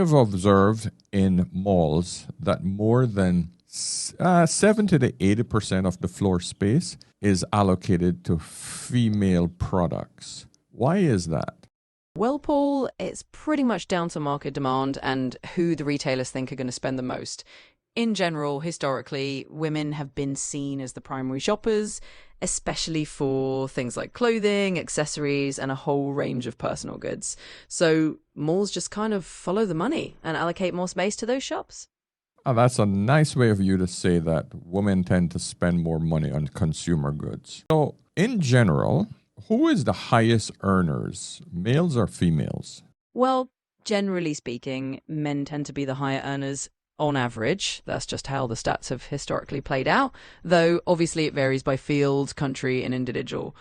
have observed in malls that more than 70 to 80% of the floor space is allocated to female products. Why is that? Well, Paul, it's pretty much down to market demand and who the retailers think are going to spend the most. In general, historically, women have been seen as the primary shoppers, especially for things like clothing, accessories, and a whole range of personal goods. So malls just kind of follow the money and allocate more space to those shops. Oh, that's a nice way of you to say that women tend to spend more money on consumer goods. So, in general, who is the highest earners, males or females? Well, generally speaking, men tend to be the higher earners on average. That's just how the stats have historically played out, though obviously it varies by field, country, and individual.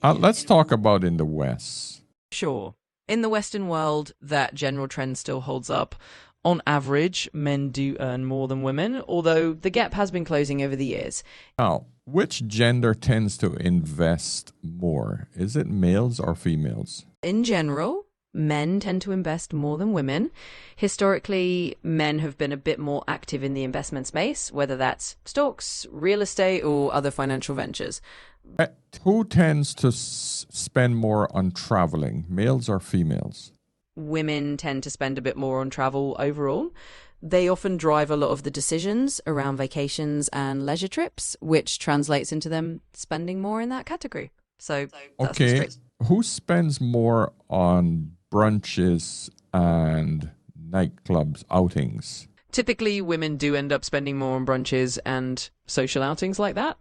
Let's talk about in the West. Sure. In the Western world, that general trend still holds up. On average, men do earn more than women, although the gap has been closing over the years. Now, which gender tends to invest more? Is it males or females? In general, men tend to invest more than women. Historically, men have been a bit more active in the investment space, whether that's stocks, real estate, or other financial ventures. Who tends to spend more on traveling, males or females? Women tend to spend a bit more on travel overall. They often drive a lot of the decisions around vacations and leisure trips, which translates into them spending more in that category. So that's okay, who spends more on brunches and nightclubs outings? Typically, women do end up spending more on brunches and social outings like that.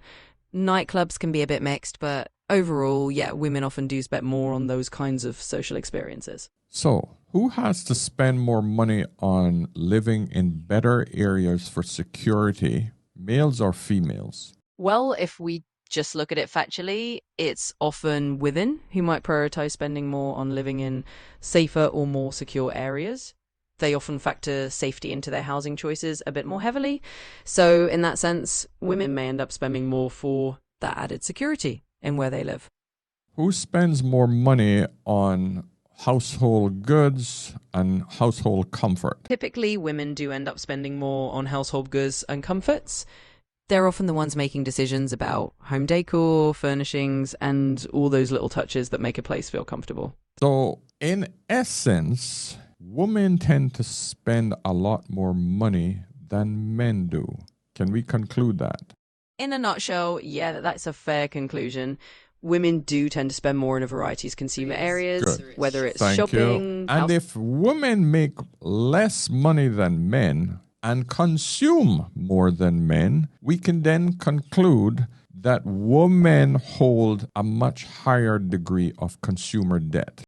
Nightclubs can be a bit mixed, but overall, yeah, women often do spend more on those kinds of social experiences. So, who has to spend more money on living in better areas for security, males or females? Well, if we just look at it factually, it's often women who might prioritize spending more on living in safer or more secure areas. They often factor safety into their housing choices a bit more heavily. So in that sense, women may end up spending more for that added security in where they live. Who spends more money on household goods and household comfort? Typically, women do end up spending more on household goods and comforts. They're often the ones making decisions about home decor, furnishings, and all those little touches that make a place feel comfortable. So, in essence, women tend to spend a lot more money than men do. Can we conclude that? In a nutshell, yeah, that's a fair conclusion. Women do tend to spend more in a variety of consumer areas, Good. whether it's Thank shopping. you. And if women make less money than men and consume more than men, we can then conclude that women hold a much higher degree of consumer debt.